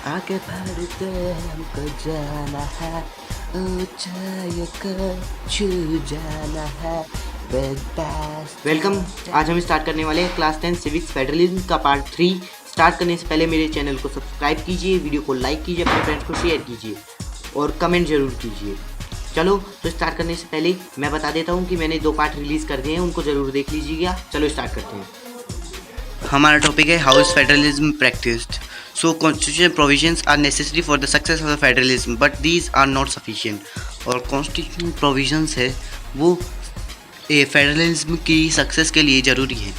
आगे बढ़ते हमको जाना है, ऊंचाइयों को छू जाना है। वेलकम। आज हम स्टार्ट करने वाले हैं क्लास 10 सिविक्स फेडरलिज्म का पार्ट 3। स्टार्ट करने से पहले मेरे चैनल को सब्सक्राइब कीजिए, वीडियो को लाइक कीजिए, अपने फ्रेंड्स को शेयर कीजिए और कमेंट जरूर कीजिए। चलो तो स्टार्ट करने से पहले मैं बता देता हूँ कि मैंने 2 पार्ट रिलीज़ कर दिए हैं, उनको ज़रूर देख लीजिएगा। चलो स्टार्ट करते हैं। हमारा टॉपिक है how is federalism practised. So constitution provisions are necessary for the success of the federalism but these are not sufficient. और कॉन्स्टिट्यूशन प्रोविजंस है वो फेडरलिज्म की सक्सेस के लिए ज़रूरी है।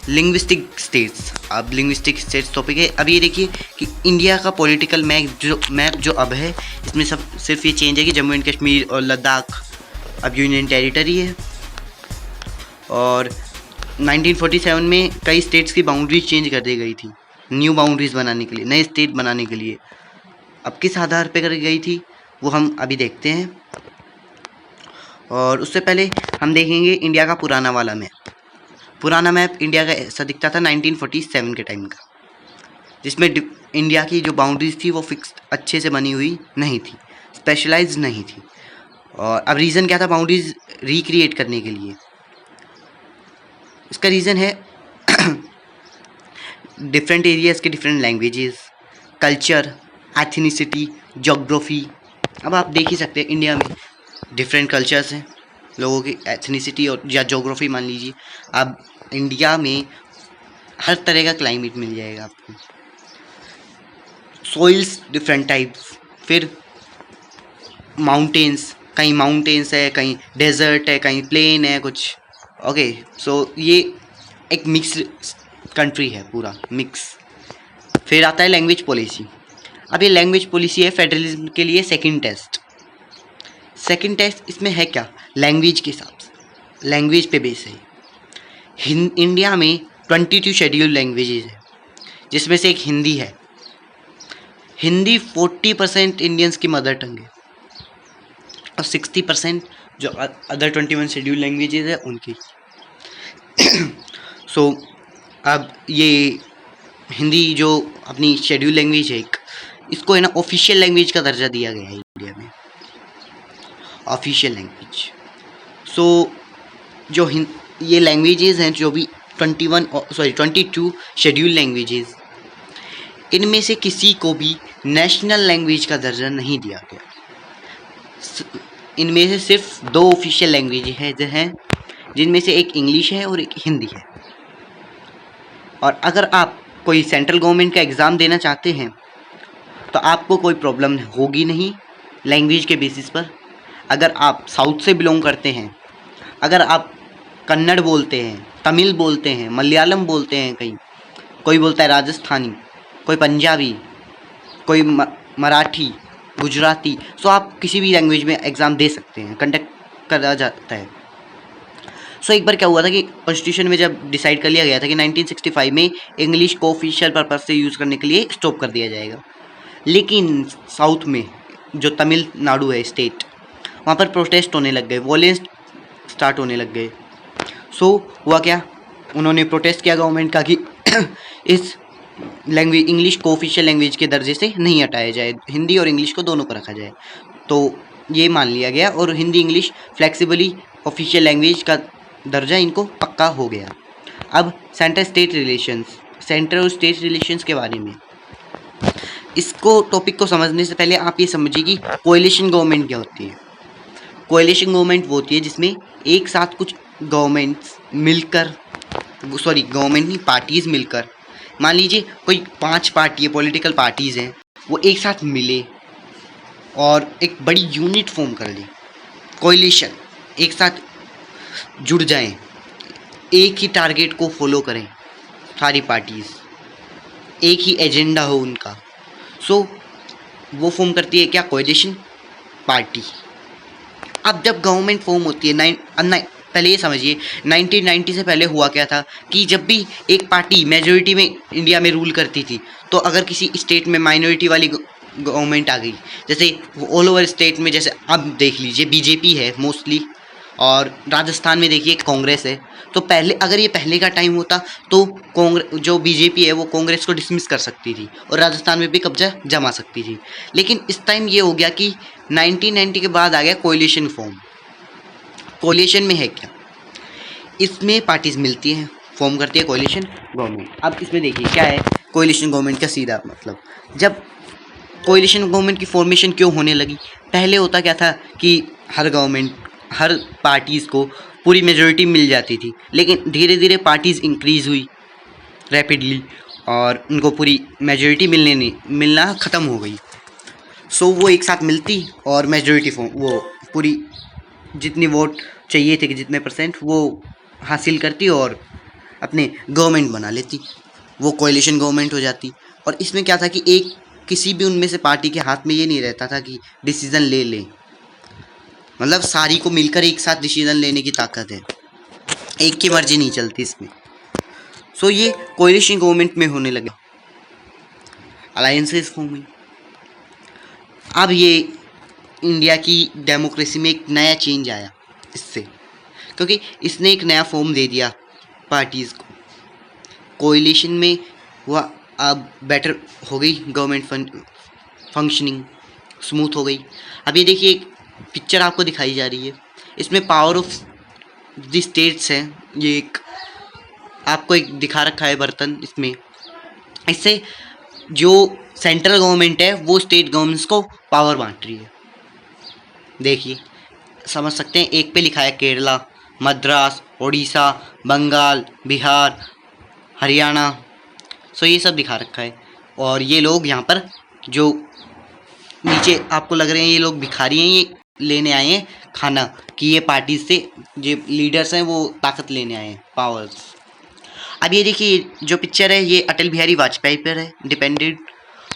लिंग्विस्टिक स्टेट्स, अब लिंग्विस्टिक स्टेट्स टॉपिक है। अब ये देखिए कि इंडिया का पॉलिटिकल मैप जो अब है, इसमें सब सिर्फ ये चेंज है कि जम्मू एंड कश्मीर और लद्दाख अब यूनियन टेरिटरी है। और 1947 में कई स्टेट्स की बाउंड्रीज चेंज कर दी गई थी न्यू बाउंड्रीज बनाने के लिए, नए स्टेट बनाने के लिए। अब किस आधार पर करी गई थी वो हम अभी देखते हैं। और उससे पहले हम देखेंगे इंडिया का पुराना वाला मैप। पुराना मैप इंडिया का ऐसा दिखता था 1947 के टाइम का, जिसमें इंडिया की जो बाउंड्रीज थी वो फिक्स अच्छे से बनी हुई नहीं थी, स्पेशलाइज्ड नहीं थी। और अब रीज़न क्या था बाउंड्रीज रिक्रिएट करने के लिए? इसका रीज़न है डिफरेंट एरियाज़ के different languages, culture, ethnicity, geography. अब आप देख ही सकते हैं इंडिया में डिफरेंट कल्चर्स हैं, लोगों की एथनिसिटी और या जोग्राफी मान लीजिए। अब इंडिया में हर तरह का क्लाइमेट मिल जाएगा आपको, सोइल्स डिफरेंट टाइप्स, फिर माउंटेन्स, कहीं माउंटेन्स है, कहीं डेजर्ट है, कहीं प्लेन है कुछ। ओके, सो ये एक मिक्स कंट्री है, पूरा मिक्स। फिर आता है लैंग्वेज पॉलिसी। अब ये लैंग्वेज पॉलिसी है फेडरलिज्म के लिए सेकंड टेस्ट। सेकंड टेस्ट इसमें है क्या? लैंग्वेज के हिसाब से, लैंग्वेज पे बेस है। इंडिया में 22 शेड्यूल लैंग्वेजेज है, जिसमें से एक हिंदी है। हिंदी 40% इंडियंस की मदर टंग है और 60% जो अदर 21 शेड्यूल लैंग्वेजेज है उनकी। सो अब ये हिंदी जो अपनी शेड्यूल लैंग्वेज है, इसको है ना ऑफिशियल लैंग्वेज का दर्जा दिया गया है इंडिया में, ऑफिशियल लैंग्वेज। सो जो ये लैंग्वेजेस हैं जो भी 22 शेड्यूल लैंग्वेजेस, इनमें से किसी को भी नेशनल लैंग्वेज का दर्जा नहीं दिया गया। इनमें से सिर्फ 2 ऑफिशियल लैंग्वेज हैं, जिनमें से एक इंग्लिश है और एक हिंदी है। और अगर आप कोई सेंट्रल गवर्नमेंट का एग्ज़ाम देना चाहते हैं तो आपको कोई प्रॉब्लम होगी नहीं लैंग्वेज के बेसिस पर। अगर आप साउथ से बिलोंग करते हैं, अगर आप कन्नड़ बोलते हैं, तमिल बोलते हैं, मलयालम बोलते हैं, कहीं कोई बोलता है राजस्थानी, कोई पंजाबी, कोई मराठी, गुजराती, सो आप किसी भी लैंग्वेज में एग्ज़ाम दे सकते हैं, कंडक्ट करा जाता है। सो एक बार क्या हुआ था कि कॉन्स्टिट्यूशन में जब डिसाइड कर लिया गया था कि 1965 में इंग्लिश को ऑफिशियल पर्पज से यूज़ करने के लिए स्टॉप कर दिया जाएगा, लेकिन साउथ में जो तमिलनाडु है स्टेट, वहाँ पर प्रोटेस्ट होने लग गए, वॉयलेंस स्टार्ट होने लग गए। सो हुआ क्या, उन्होंने प्रोटेस्ट किया गवर्नमेंट का कि इस लैंग्वेज इंग्लिश को ऑफिशियल लैंग्वेज के दर्जे से नहीं हटाया जाए, हिंदी और इंग्लिश को दोनों को रखा जाए। तो ये मान लिया गया और Hindi English flexibly official language का दर्जा इनको पक्का हो गया। अब सेंटर स्टेट रिलेशंस, सेंटर और स्टेट रिलेशंस के बारे में, इसको टॉपिक को समझने से पहले आप ये समझिए कि कोएलिशन गवर्नमेंट क्या होती है। कोएलिशन गवर्नमेंट वो होती है जिसमें एक साथ कुछ गवर्नमेंट्स मिलकर, सॉरी गवर्नमेंट नहीं, पार्टीज़ मिलकर, मान लीजिए कोई 5 पार्टी है, पॉलिटिकल पार्टीज़ हैं, वो एक साथ मिले और एक बड़ी यूनिट फॉर्म कर ले, कोएलिशन, एक साथ जुड़ जाएं, एक ही टारगेट को फॉलो करें सारी पार्टीज़, एक ही एजेंडा हो उनका। सो वो फॉर्म करती है क्या? Coalition party. अब जब गवर्नमेंट फॉर्म होती है, पहले ये समझिए 1990 से पहले हुआ क्या था कि जब भी एक पार्टी मेजॉरिटी में इंडिया में रूल करती थी, तो अगर किसी स्टेट में माइनॉरिटी वाली गवर्नमेंट आ गई, जैसे ऑल ओवर स्टेट में, जैसे अब देख लीजिए बीजेपी है मोस्टली, और राजस्थान में देखिए कांग्रेस है। तो पहले अगर ये पहले का टाइम होता तो कांग्रेस जो बीजेपी है वो कांग्रेस को डिसमिस कर सकती थी और राजस्थान में भी कब्जा जमा सकती थी। लेकिन इस टाइम ये हो गया कि 1990 के बाद आ गया कोalition फॉर्म। कोalition में है क्या, इसमें पार्टीज मिलती हैं, फॉर्म करती है कोalition गवर्नमेंट। अब इसमें देखिए क्या है कोalition गवर्नमेंट का सीधा मतलब, जब कोalition गवर्नमेंट की फॉर्मेशन क्यों होने लगी, पहले होता क्या था कि हर पार्टीज़ को पूरी मेजोरिटी मिल जाती थी, लेकिन धीरे धीरे पार्टीज़ इंक्रीज़ हुई रैपिडली और उनको पूरी मेजोरिटी मिलना ख़त्म हो गई। सो वो एक साथ मिलती और मेजोरिटी फॉर्म, वो पूरी जितनी वोट चाहिए थे कि जितने परसेंट वो हासिल करती और अपने गवर्नमेंट बना लेती, वो कोalition गवर्नमेंट हो जाती। और इसमें क्या था कि किसी भी उनमें से पार्टी के हाथ में ये नहीं रहता था कि डिसीज़न ले लें, मतलब सारी को मिलकर एक साथ डिसीजन लेने की ताकत है, एक की मर्जी नहीं चलती इसमें। सो ये कोalition गवर्नमेंट में होने लगे, अलायंसेस फॉर्म हुई। अब ये इंडिया की डेमोक्रेसी में एक नया चेंज आया इससे, क्योंकि इसने एक नया फॉर्म दे दिया पार्टीज़ को। कोalition में वह अब बेटर हो गई, गवर्नमेंट फंक्शनिंग स्मूथ हो गई। अब ये देखिए एक पिक्चर आपको दिखाई जा रही है, इसमें पावर ऑफ द स्टेट्स है, ये आपको एक दिखा रखा है बर्तन इसमें। इससे जो सेंट्रल गवर्नमेंट है वो स्टेट गवर्नमेंट्स को पावर बांट रही है। देखिए समझ सकते हैं, एक पे लिखा है केरला, मद्रास, उड़ीसा, बंगाल, बिहार, हरियाणा। सो ये सब दिखा रखा है। और ये लोग यहाँ पर जो नीचे आपको लग रहे हैं ये लोग भिखारी हैं, ये लेने आए हैं खाना, कि ये पार्टी से जो लीडर्स हैं वो ताकत लेने आए हैं, पावर्स। अब ये देखिए जो पिक्चर है ये अटल बिहारी वाजपेयी पर है डिपेंडेड,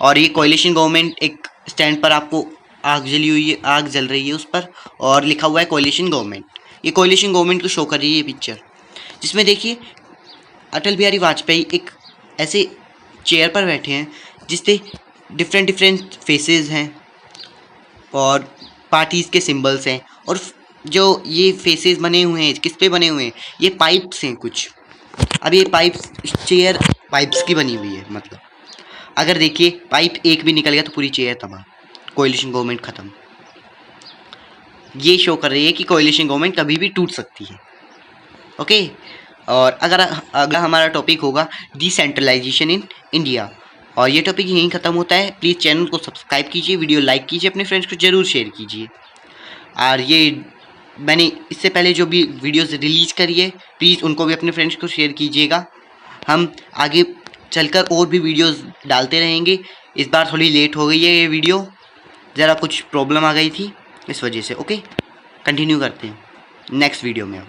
और ये कोalition गवर्नमेंट एक स्टैंड पर आपको आग जली हुई है, आग जल रही है उस पर, और लिखा हुआ है कोalition गवर्नमेंट। ये कोalition गवर्नमेंट को शो कर रही है ये पिक्चर, जिसमें देखिए अटल बिहारी वाजपेयी एक ऐसे चेयर पर बैठे हैं जिसपे डिफरेंट फेसेस हैं और पार्टीज़ के सिंबल्स हैं, और जो ये फेसेस बने हुए हैं किस पे बने हुए हैं, ये पाइप्स हैं कुछ। अब ये पाइप्स, चेयर पाइप्स की बनी हुई है, मतलब अगर देखिए पाइप एक भी निकल गया तो पूरी चेयर तबाह, कोalition गवर्नमेंट ख़त्म। ये शो कर रही है कि कोalition गवर्नमेंट कभी भी टूट सकती है। ओके, और अगर हमारा टॉपिक होगा डिसेंट्रलाइजेशन इन इंडिया, और ये टॉपिक यहीं ख़त्म होता है। प्लीज़ चैनल को सब्सक्राइब कीजिए, वीडियो लाइक कीजिए, अपने फ्रेंड्स को ज़रूर शेयर कीजिए। और ये मैंने इससे पहले जो भी वीडियोस रिलीज़ करी है प्लीज़ उनको भी अपने फ्रेंड्स को शेयर कीजिएगा। हम आगे चलकर और भी वीडियोस डालते रहेंगे। इस बार थोड़ी लेट हो गई है ये वीडियो, ज़रा कुछ प्रॉब्लम आ गई थी इस वजह से। ओके, कंटिन्यू करते हैं नेक्स्ट वीडियो में।